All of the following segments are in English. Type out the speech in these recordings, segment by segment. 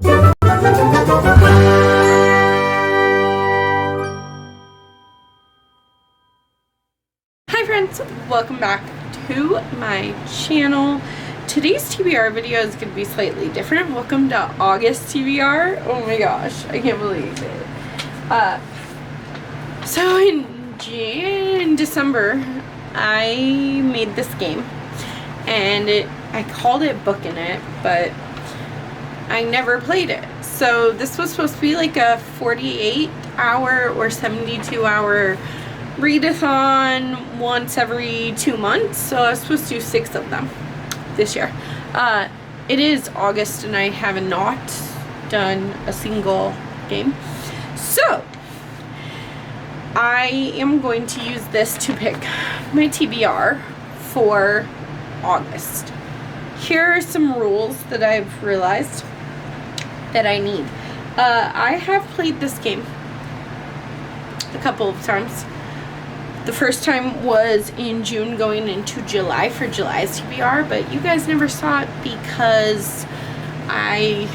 Hi friends, welcome back to my channel. Today's TBR video is going to be slightly different. Welcome to August TBR. Oh my gosh, I can't believe it. So in December, I made this game, and I called it Bookin' It, but I never played it. So this was supposed to be like a 48-hour or 72-hour readathon once every 2 months. So I was supposed to do 6 of them this year. It is August and I have not done a single game. So I am going to use this to pick my TBR for August. Here are some rules that I've realized that I need. I have played this game a couple of times. The first time was in June going into July for July's TBR, but you guys never saw it because I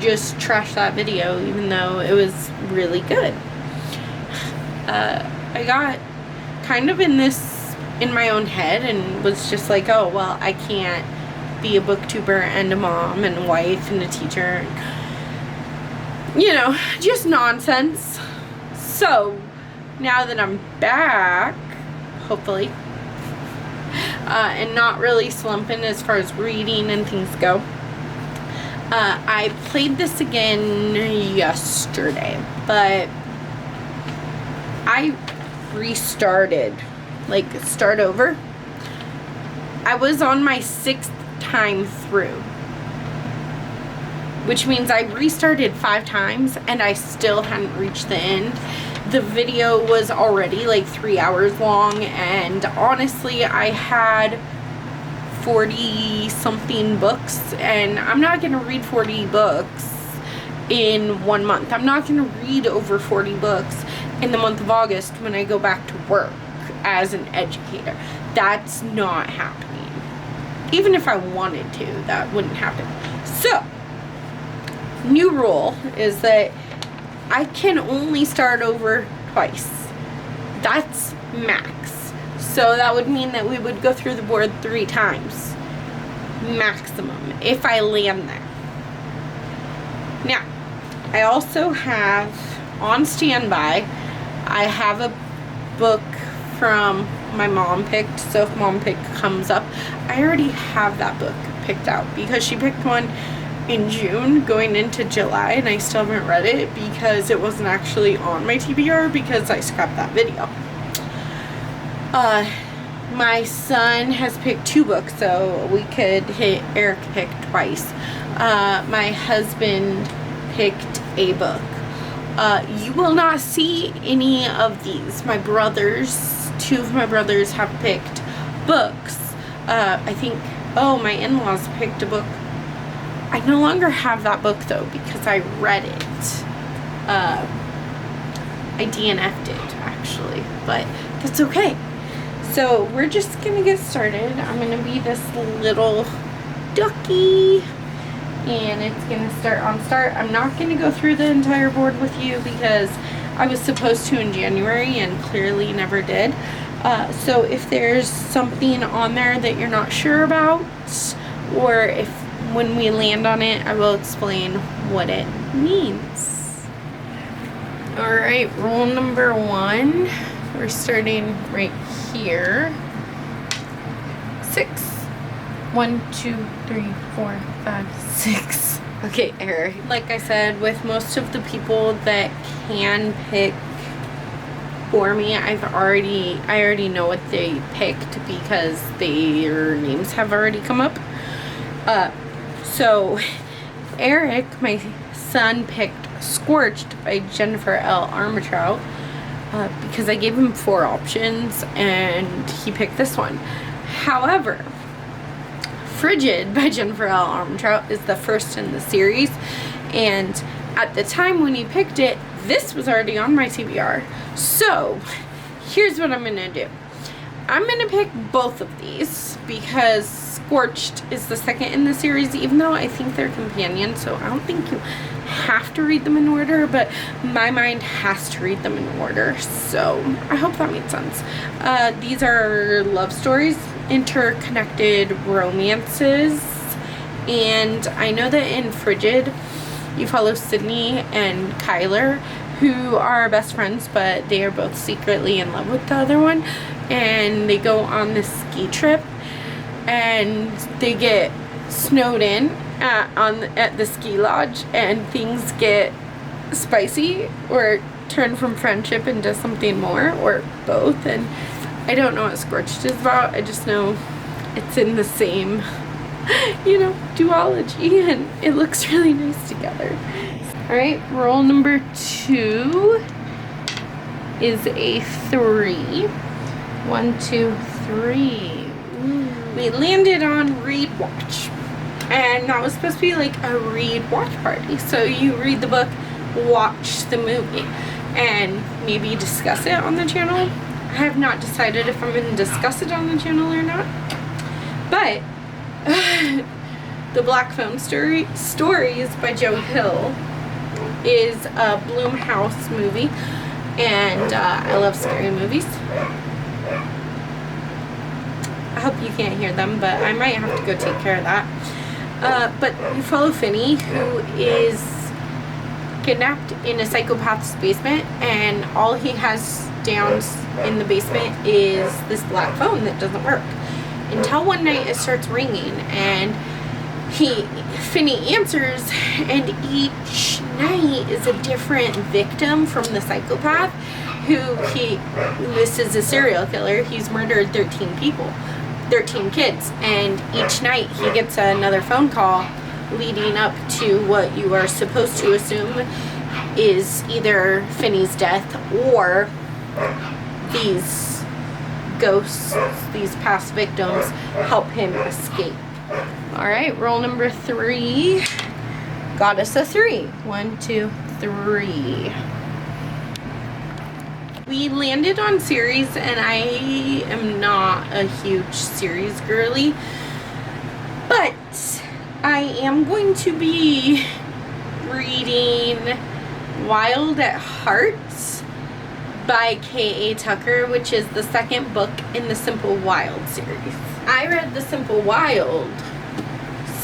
just trashed that video even though it was really good. I got kind of in my own head and was just like, oh, well, I can't be a booktuber and a mom and a wife and a teacher. You know, just nonsense. So now that I'm back, hopefully, and not really slumping as far as reading and things go, I played this again yesterday, but I restarted, like start over. I was on my 6th time through, which means I restarted 5 times and I still hadn't reached the end. The video was already like 3 hours long, and honestly I had 40 something books, and I'm not gonna read 40 books in 1 month. I'm not gonna read over 40 books in the month of August when I go back to work as an educator. That's not happening. Even if I wanted to, that wouldn't happen. So, new rule is that I can only start over twice. That's max. So that would mean that we would go through the board 3 times. Maximum, if I land there. Now, I also have on standby, I have a book from my mom picked, so if mom pick comes up, I already have that book picked out because she picked one in June going into July, and I still haven't read it because it wasn't actually on my TBR because I scrapped that video. My son has picked 2 books, so we could hit Eric picked twice. My husband picked a book. You will not see any of these. My brothers, 2 of my brothers have picked books. I think, oh, my in-laws picked a book. I no longer have that book though because I read it. I DNF'd it actually, but that's okay. So we're just gonna get started. I'm gonna be this little ducky, and it's gonna start on start. I'm not gonna go through the entire board with you because I was supposed to in January and clearly never did. So if there's something on there that you're not sure about, or if when we land on it, I will explain what it means. Alright, rule number 1. We're starting right here. 6. 1, 2, 3, 4, 5, 6. Okay, Eric. Like I said, with most of the people that can pick for me, I already know what they picked because their names have already come up. So Eric, my son, picked Scorched by Jennifer L. Armentrout because I gave him 4 options and he picked this one. However, Frigid by Jennifer L. Armentrout is the first in the series, and at the time when he picked it, this was already on my TBR. So here's what I'm gonna do. I'm gonna pick both of these because Scorched is the second in the series, even though I think they're companions, so I don't think you have to read them in order, but my mind has to read them in order, so I hope that made sense. These are love stories, interconnected romances, and I know that in Frigid you follow Sydney and Kyler, who are best friends, but they are both secretly in love with the other one, and they go on this ski trip and they get snowed in at the ski lodge, and things get spicy or turn from friendship into something more, or both. And I don't know what Scorched is about. I just know it's in the same, you know, duology, and it looks really nice together. Alright, roll number 2 is a 3. 1, 2, 3. We landed on read watch, and that was supposed to be like a read watch party. So you read the book, watch the movie, and maybe discuss it on the channel. I have not decided if I'm going to discuss it on the channel or not, but the Black Phone Stories by Joe Hill is a Blumhouse movie, and I love scary movies. I hope you can't hear them, but I might have to go take care of that. But you follow Finney, who is kidnapped in a psychopath's basement, and all he has down in the basement is this black phone that doesn't work. Until one night it starts ringing, and Finney answers, and each night is a different victim from the psychopath, this is a serial killer. He's murdered 13 people. 13 kids, and each night he gets another phone call leading up to what you are supposed to assume is either Finney's death or these ghosts, these past victims, help him escape. Alright, roll number 3 got us a 3. 1, 2, 3. We landed on series, and I am not a huge series girly, but I am going to be reading Wild at Heart by K.A. Tucker, which is the second book in the Simple Wild series. I read the Simple Wild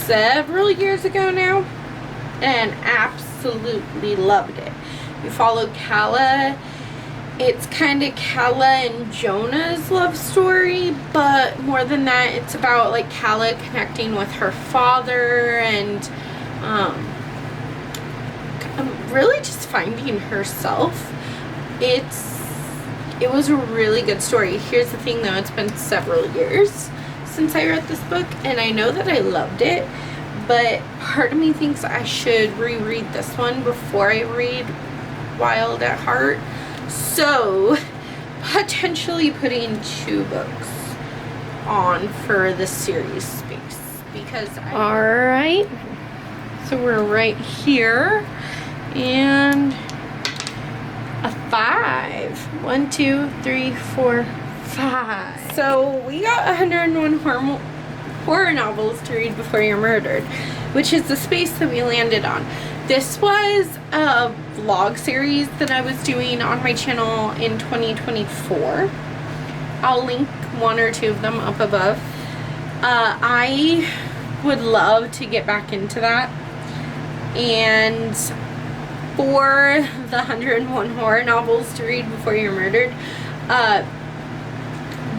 several years ago now and absolutely loved it. You follow Calla. It's kind of Calla and Jonah's love story, but more than that, it's about like Calla connecting with her father and really just finding herself. It was a really good story. Here's the thing though, it's been several years since I read this book, and I know that I loved it, but part of me thinks I should reread this one before I read Wild at Heart. So, potentially putting 2 books on for the series space, because alright, so we're right here, and a 5. 1, 2, 3, 4, 5. So we got 101 horror novels to read before you're murdered, which is the space that we landed on. This was a vlog series that I was doing on my channel in 2024. I'll link 1 or 2 of them up above. I would love to get back into that. And for the 101 horror novels to read before you're murdered,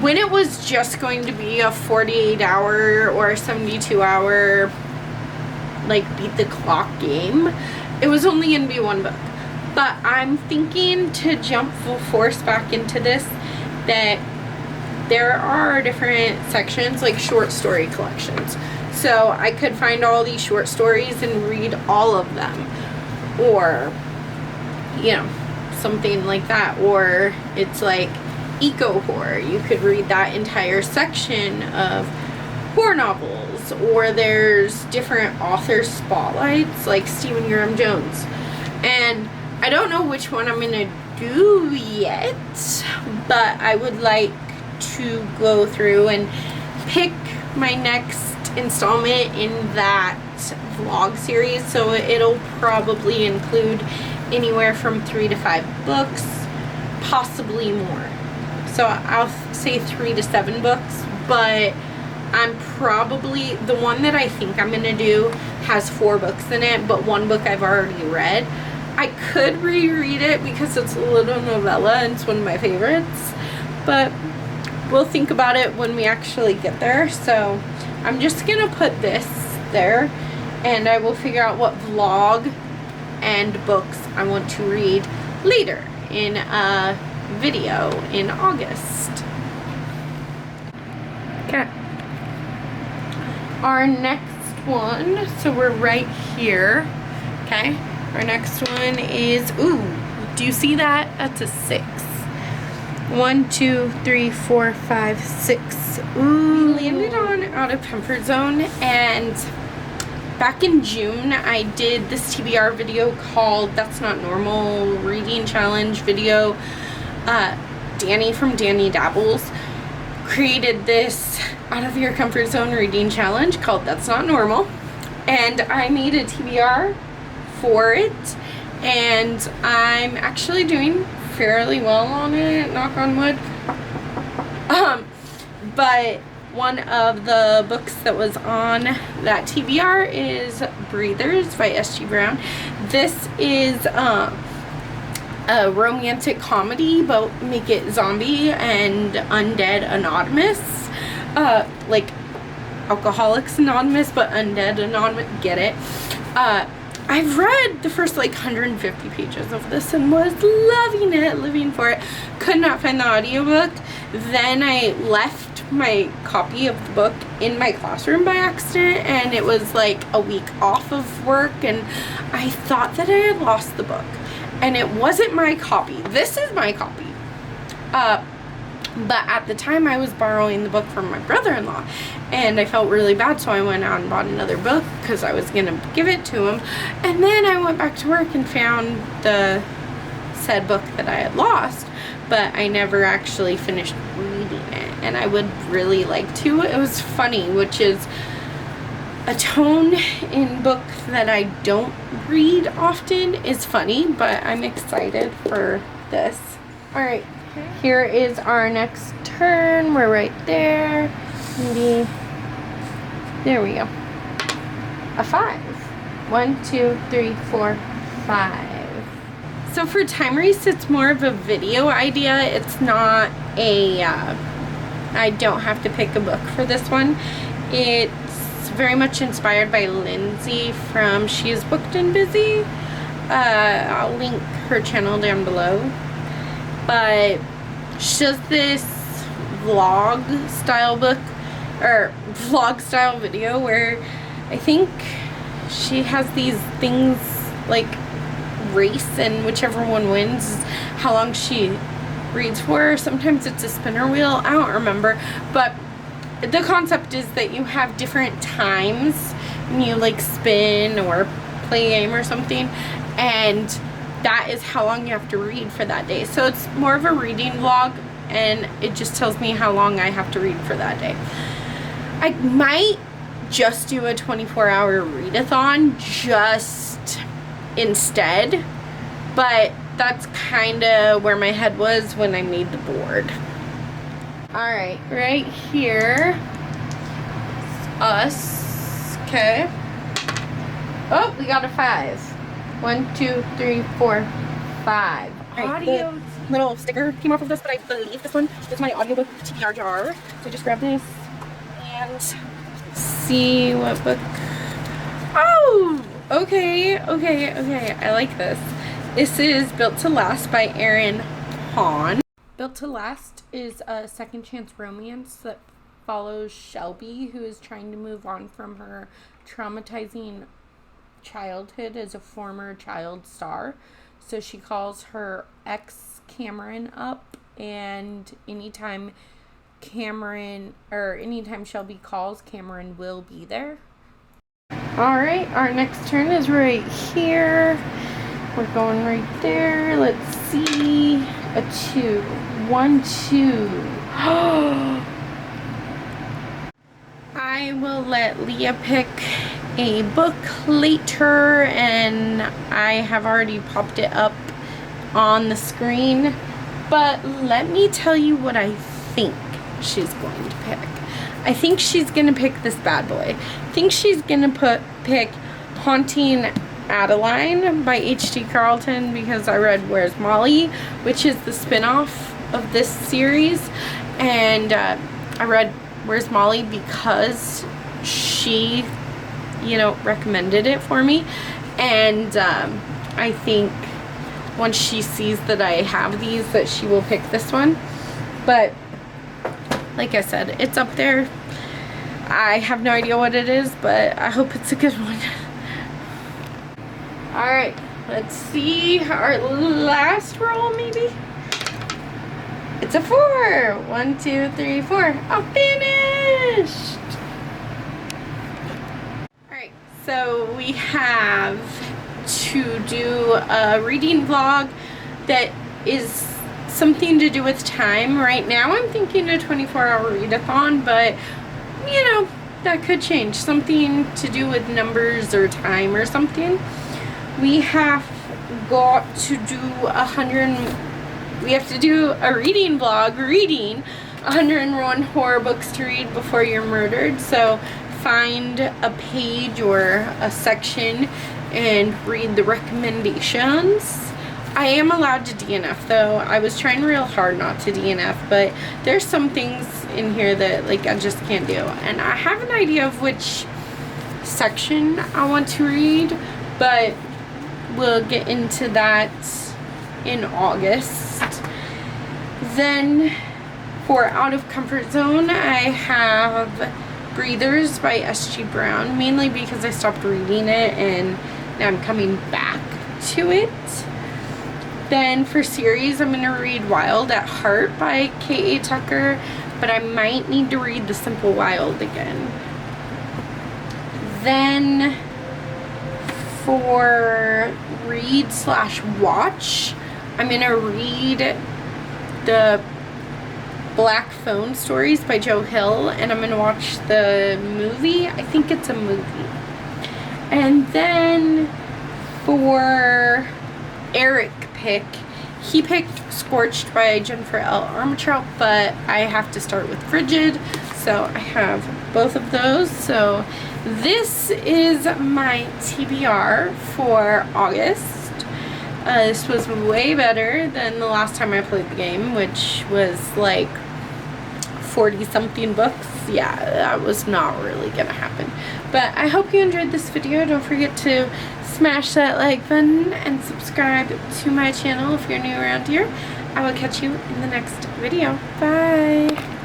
when it was just going to be a 48-hour or 72-hour like beat the clock game, it was only gonna be 1 book. But I'm thinking to jump full force back into this, that there are different sections, like short story collections. So I could find all these short stories and read all of them, or you know, something like that. Or it's like eco horror, you could read that entire section of horror novels. Or there's different author spotlights, like Stephen Graham Jones, and I don't know which one I'm gonna do yet, but I would like to go through and pick my next installment in that vlog series, so it'll probably include anywhere from 3 to 5 books, possibly more. So I'll say 3 to 7 books, but I'm probably, the one that I think I'm gonna do has 4 books in it, but 1 book I've already read. I could reread it because it's a little novella and it's one of my favorites, but we'll think about it when we actually get there. So I'm just gonna put this there, and I will figure out what vlog and books I want to read later in a video in August. Okay. Our next one, so we're right here. Okay. Our next one is, ooh, do you see that? That's a 6. 1, 2, 3, 4, 5, 6. Ooh. We landed on Out of Comfort Zone, and back in June I did this TBR video called That's Not Normal Reading Challenge video. Danny from Danny Dabbles created this Out of Your Comfort Zone reading challenge called That's Not Normal, and I made a TBR for it, and I'm actually doing fairly well on it, knock on wood. But one of the books that was on that TBR is Breathers by S.G. Brown. This is a romantic comedy, but make it zombie and undead anonymous, like Alcoholics Anonymous, but undead anonymous. Get it? I've read the first like 150 pages of this and was loving it, living for it. Could not find the audiobook. Then I left my copy of the book in my classroom by accident, and it was like a week off of work, and I thought that I had lost the book, and it wasn't my copy. This is my copy. But at the time I was borrowing the book from my brother-in-law, and I felt really bad, so I went out and bought another book because I was gonna give it to him. And then I went back to work and found the said book that I had lost, but I never actually finished reading it, and I would really like to. It was funny, which is a tone in books that I don't read often is funny, but I'm excited for this. Alright. Here is our next turn. We're right there. Maybe. There we go. A 5. 1, 2, 3, 4, 5. So for time race, it's more of a video idea. It's not a, I don't have to pick a book for this one. It's very much inspired by Lindsay from She's Booked and Busy. I'll link her channel down below. But she does this vlog style book, or vlog style video, where I think she has these things like race, and whichever one wins is how long she reads for. Sometimes it's a spinner wheel, I don't remember, but the concept is that you have different times when you like spin or play a game or something, and that is how long you have to read for that day. So it's more of a reading vlog, and it just tells me how long I have to read for that day. I might just do a 24-hour readathon just instead, but that's kind of where my head was when I made the board. Alright, right here is us. Okay. Oh, we got a 5. 1, 2, 3, 4, 5. Audio little sticker came off of this, but I believe this one is my audiobook TBR jar. So just grab this and see what book. Oh, okay. I like this. This is Built to Last by Erin Hahn. Built to Last is a second chance romance that follows Shelby, who is trying to move on from her traumatizing childhood as a former child star. So she calls her ex Cameron up, and anytime Shelby calls, Cameron will be there. Alright, our next turn is right here. We're going right there. Let's see. A 2. 1, 2. I I will let Leah pick a book later, and I have already popped it up on the screen, but let me tell you what I think she's going to pick. I think she's going to pick this bad boy. I think she's going to pick Haunting Adeline by H.D. Carlton, because I read Where's Molly, which is the spin-off of this series, and I read Where's Molly because she, you know, recommended it for me, and I think once she sees that I have these, that she will pick this one. But like I said, it's up there. I have no idea what it is, but I hope it's a good one. Alright, let's see our last roll, maybe. It's a 4. 1, 2, 3, 4. I'm finished. Alright, so we have to do a reading vlog that is something to do with time. Right now I'm thinking a 24-hour readathon, but you know, that could change. Something to do with numbers or time or something. We have got to do we have to do a reading vlog reading 101 horror books to read before you're murdered. So find a page or a section and read the recommendations. I am allowed to DNF though. I was trying real hard not to DNF, but there's some things in here that like I just can't do. And I have an idea of which section I want to read, but we'll get into that in August. Then for Out of Comfort Zone, I have Breathers by S.G. Brown, mainly because I stopped reading it and now I'm coming back to it. Then for series, I'm going to read Wild at Heart by K.A. Tucker, but I might need to read The Simple Wild again. Then for read/watch, I'm going to read the Black Phone Stories by Joe Hill, and I'm going to watch the movie. I think it's a movie. And then for Eric he picked Scorched by Jennifer L. Armentrout, but I have to start with Frigid, so I have both of those. So this is my TBR for August. This was way better than the last time I played the game, which was like 40 something books. Yeah, that was not really gonna happen. But I hope you enjoyed this video. Don't forget to smash that like button and subscribe to my channel if you're new around here. I will catch you in the next video. Bye.